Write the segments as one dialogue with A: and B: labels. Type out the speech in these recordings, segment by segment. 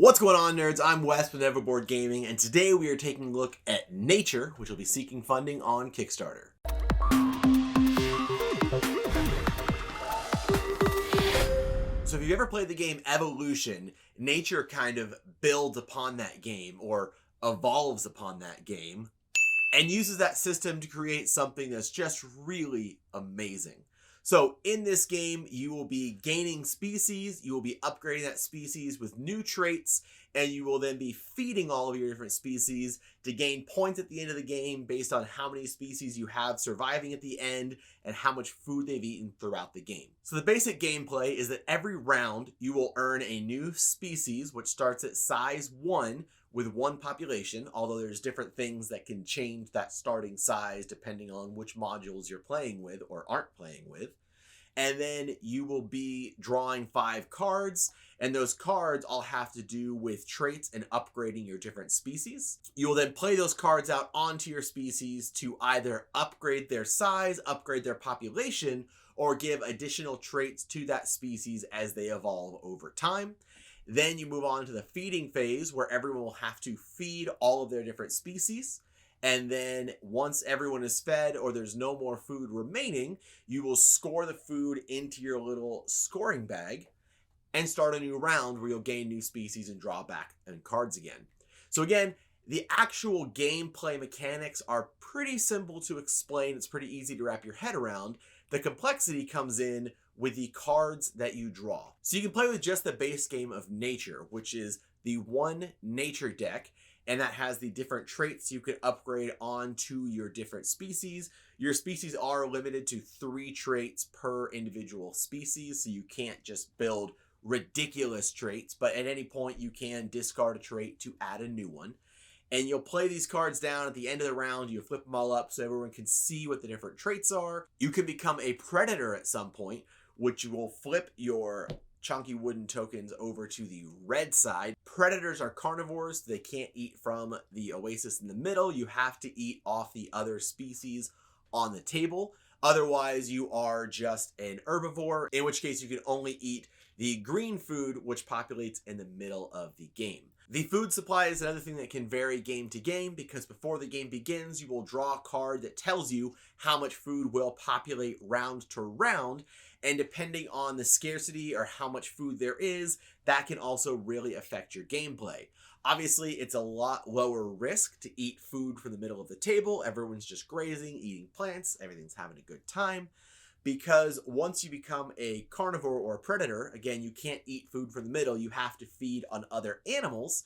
A: What's going on, nerds? I'm Wes with Everboard Gaming, and today we are taking a look at Nature, which will be seeking funding on Kickstarter. So if you've ever played the game Evolution, Nature kind of builds upon that game, or evolves upon that game, and uses that system to create something that's just really amazing. So in this game, you will be gaining species, you will be upgrading that species with new traits, and you will then be feeding all of your different species to gain points at the end of the game based on how many species you have surviving at the end and how much food they've eaten throughout the game. So the basic gameplay is that every round you will earn a new species, which starts at size 1 with one population, although there's different things that can change that starting size depending on which modules you're playing with or aren't playing with. And then you will be drawing 5 cards, and those cards all have to do with traits and upgrading your different species. You will then play those cards out onto your species to either upgrade their size, upgrade their population, or give additional traits to that species as they evolve over time. Then you move on to the feeding phase, where everyone will have to feed all of their different species. And then once everyone is fed or there's no more food remaining, you will score the food into your little scoring bag and start a new round where you'll gain new species and draw back and cards again. So again, the actual gameplay mechanics are pretty simple to explain. It's pretty easy to wrap your head around. The complexity comes in with the cards that you draw. So you can play with just the base game of Nature, which is the one Nature deck, and that has the different traits you can upgrade onto your different species. Your species are limited to 3 traits per individual species, so you can't just build ridiculous traits, but at any point you can discard a trait to add a new one. And you'll play these cards down at the end of the round. You flip them all up so everyone can see what the different traits are. You can become a predator at some point, which will flip your chunky wooden tokens over to the red side. Predators are carnivores. They can't eat from the oasis in the middle. You have to eat off the other species on the table. Otherwise, you are just an herbivore, in which case you can only eat the green food, which populates in the middle of the game. The food supply is another thing that can vary game to game, because before the game begins, you will draw a card that tells you how much food will populate round to round, and depending on the scarcity or how much food there is, that can also really affect your gameplay. Obviously, it's a lot lower risk to eat food from the middle of the table. Everyone's just grazing, eating plants, everything's having a good time. Because once you become a carnivore or a predator, again, you can't eat food from the middle, you have to feed on other animals,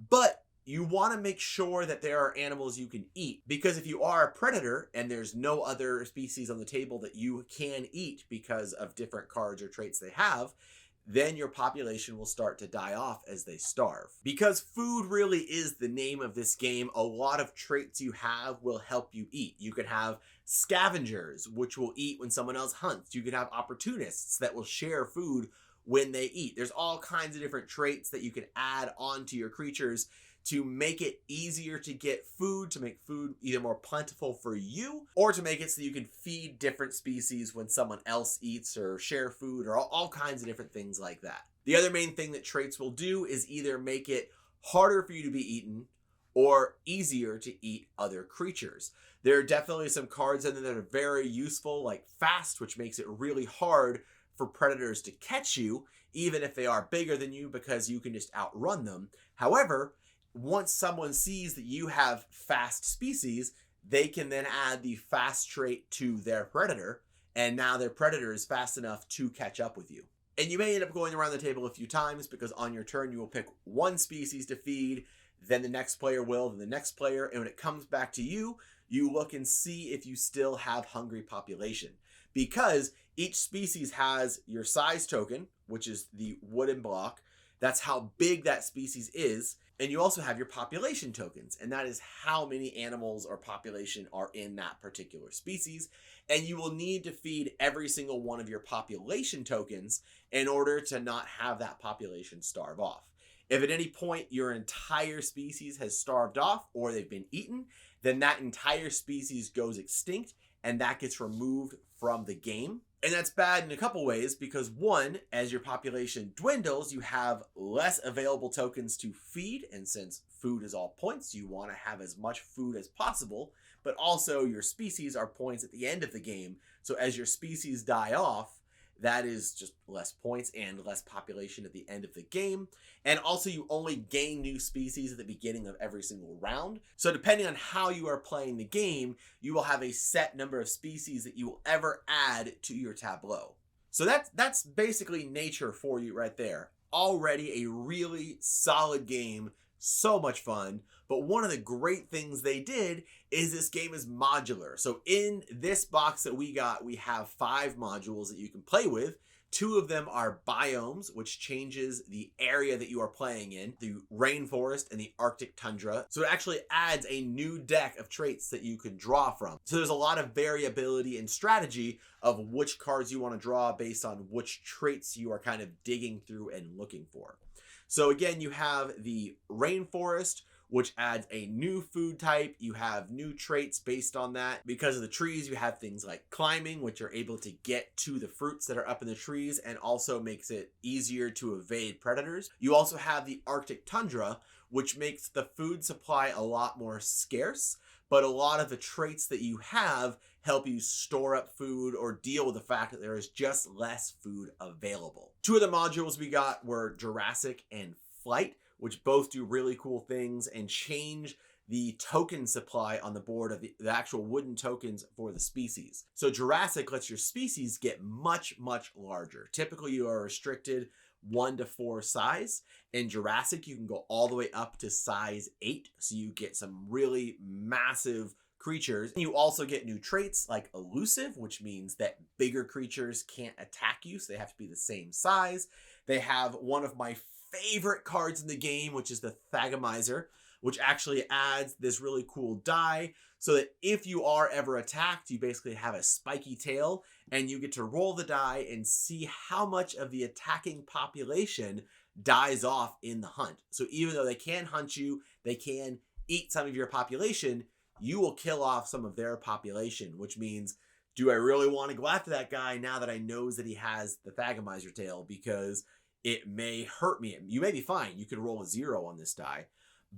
A: but you want to make sure that there are animals you can eat, because if you are a predator and there's no other species on the table that you can eat because of different cards or traits they have, then your population will start to die off as they starve. Because food really is the name of this game, a lot of traits you have will help you eat. You could have scavengers, which will eat when someone else hunts. You could have opportunists that will share food when they eat. There's all kinds of different traits that you can add onto your creatures to make it easier to get food, to make food either more plentiful for you, or to make it so you can feed different species when someone else eats, or share food, or all kinds of different things like that. The other main thing that traits will do is either make it harder for you to be eaten or easier to eat other creatures. There are definitely some cards in there that are very useful, like Fast, which makes it really hard for predators to catch you, even if they are bigger than you, because you can just outrun them. However, once someone sees that you have fast species, they can then add the fast trait to their predator, and now their predator is fast enough to catch up with you. And you may end up going around the table a few times, because on your turn you will pick one species to feed, then the next player will, then the next player, and when it comes back to you, you look and see if you still have hungry population. Because each species has your size token, which is the wooden block. That's how big that species is. And you also have your population tokens, and that is how many animals or population are in that particular species. And you will need to feed every single one of your population tokens in order to not have that population starve off. If at any point your entire species has starved off or they've been eaten, then that entire species goes extinct, and that gets removed from the game. And that's bad in a couple ways because one, as your population dwindles, you have less available tokens to feed. And since food is all points, you want to have as much food as possible. But also your species are points at the end of the game. So as your species die off, that is just less points and less population at the end of the game. And also you only gain new species at the beginning of every single round. So depending on how you are playing the game, you will have a set number of species that you will ever add to your tableau. So that's basically nature for you right there. Already a really solid game, so much fun. But one of the great things they did is this game is modular. So in this box that we got, we have 5 modules that you can play with. 2 of them are biomes, which changes the area that you are playing in, the rainforest and the Arctic tundra. So it actually adds a new deck of traits that you can draw from. So there's a lot of variability and strategy of which cards you want to draw based on which traits you are kind of digging through and looking for. So again, you have the rainforest, which adds a new food type. You have new traits based on that. Because of the trees, you have things like climbing, which are able to get to the fruits that are up in the trees and also makes it easier to evade predators. You also have the Arctic tundra, which makes the food supply a lot more scarce, but a lot of the traits that you have help you store up food or deal with the fact that there is just less food available. 2 of the modules we got were Jurassic and Flight, which both do really cool things and change the token supply on the board of the actual wooden tokens for the species. So Jurassic lets your species get much, much larger. Typically, you are restricted 1 to 4 size. In Jurassic, you can go all the way up to size 8. So you get some really massive creatures. You also get new traits like elusive, which means that bigger creatures can't attack you, so they have to be the same size. They have one of my favorite cards in the game, which is the Thagomizer, which actually adds this really cool die so that if you are ever attacked, you basically have a spiky tail and you get to roll the die and see how much of the attacking population dies off in the hunt. So even though they can hunt you, they can eat some of your population, you will kill off some of their population, which means, do I really want to go after that guy now that I know that he has the Thagomizer tail? Because it may hurt me. You may be fine. You could roll a 0 on this die,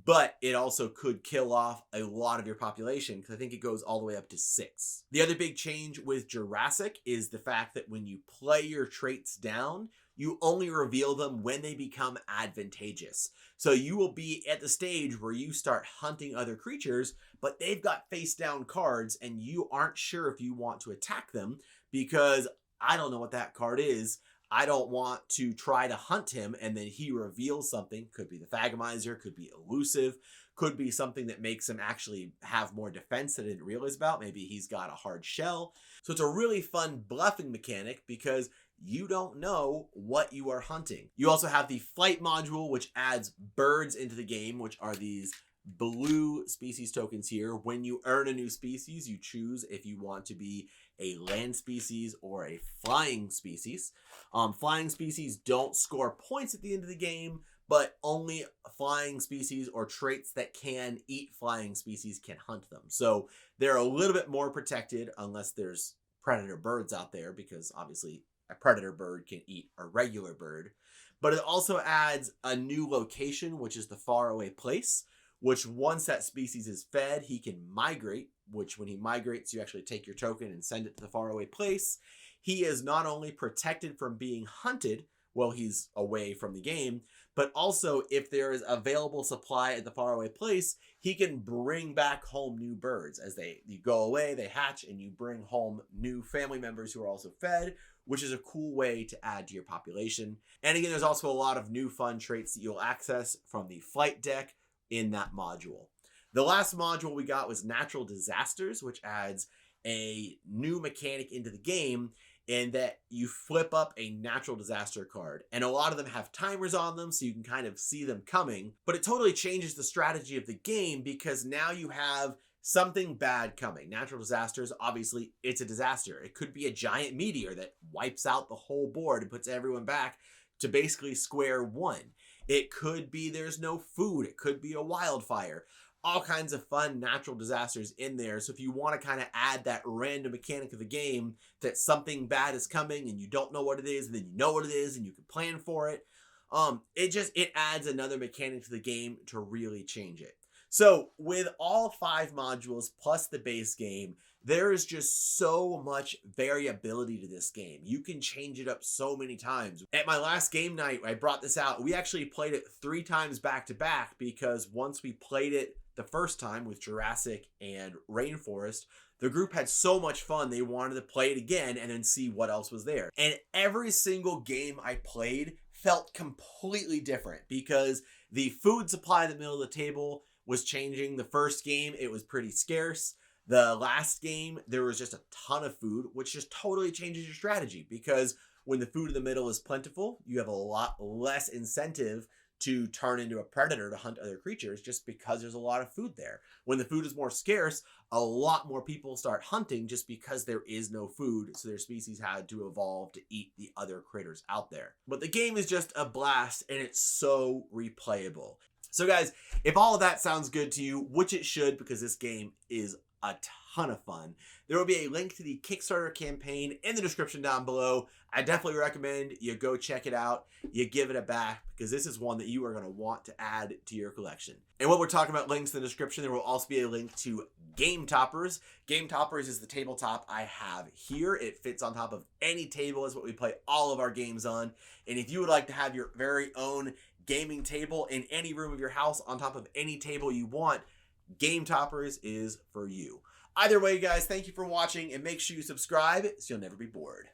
A: but it also could kill off a lot of your population because I think it goes all the way up to 6. The other big change with Jurassic is the fact that when you play your traits down, you only reveal them when they become advantageous. So you will be at the stage where you start hunting other creatures, but they've got face down cards and you aren't sure if you want to attack them because I don't know what that card is. I don't want to try to hunt him and then he reveals something. Could be the Thagomizer, could be elusive, could be something that makes him actually have more defense that I didn't realize about. Maybe he's got a hard shell. So it's a really fun bluffing mechanic because you don't know what you are hunting. You also have the Flight module, which adds birds into the game, which are these blue species tokens here. When you earn a new species, you choose if you want to be a land species or a flying species. Flying species don't score points at the end of the game, but only flying species or traits that can eat flying species can hunt them. So they're a little bit more protected unless there's predator birds out there, because obviously a predator bird can eat a regular bird. But it also adds a new location, which is the faraway place, which once that species is fed, he can migrate, which when he migrates, you actually take your token and send it to the faraway place. He is not only protected from being hunted while he's away from the game, but also if there is available supply at the faraway place, he can bring back home new birds. As you go away, they hatch, and you bring home new family members who are also fed, which is a cool way to add to your population. And again, there's also a lot of new fun traits that you'll access from the Flight deck in that module. The last module we got was Natural Disasters, which adds a new mechanic into the game in that you flip up a natural disaster card. And a lot of them have timers on them, so you can kind of see them coming. But it totally changes the strategy of the game because now you have something bad coming. Natural disasters, obviously, it's a disaster. It could be a giant meteor that wipes out the whole board and puts everyone back to basically square one. It could be there's no food. It could be a wildfire. all kinds of fun natural disasters in there. So if you want to kind of add that random mechanic of the game that something bad is coming and you don't know what it is, and then you know what it is and you can plan for it, it adds another mechanic to the game to really change it. So with all 5 modules plus the base game, there is just so much variability to this game. You can change it up so many times. At my last game night, I brought this out. We actually played it 3 times back to back, because once we played it the first time with Jurassic and Rainforest, the group had so much fun they wanted to play it again and then see what else was there. And every single game I played felt completely different, because the food supply in the middle of the table was changing. The first game, it was pretty scarce. The last game, there was just a ton of food, which just totally changes your strategy, because when the food in the middle is plentiful, you have a lot less incentive to turn into a predator to hunt other creatures, just because there's a lot of food there. When the food is more scarce, a lot more people start hunting just because there is no food, so their species had to evolve to eat the other critters out there. But the game is just a blast, and it's so replayable. So guys, if all of that sounds good to you, which it should, because this game is a ton of fun, there will be a link to the Kickstarter campaign in the description down below. I definitely recommend you go check it out, you give it a back, because this is one that you are going to want to add to your collection. And while we're talking about links in the description, there will also be a link to Game Toppers. Game Toppers is the tabletop I have here. It fits on top of any table, is what we play all of our games on. And if you would like to have your very own gaming table in any room of your house on top of any table you want, Game Toppers is for you. Either way, guys, thank you for watching, and make sure you subscribe so you'll never be bored.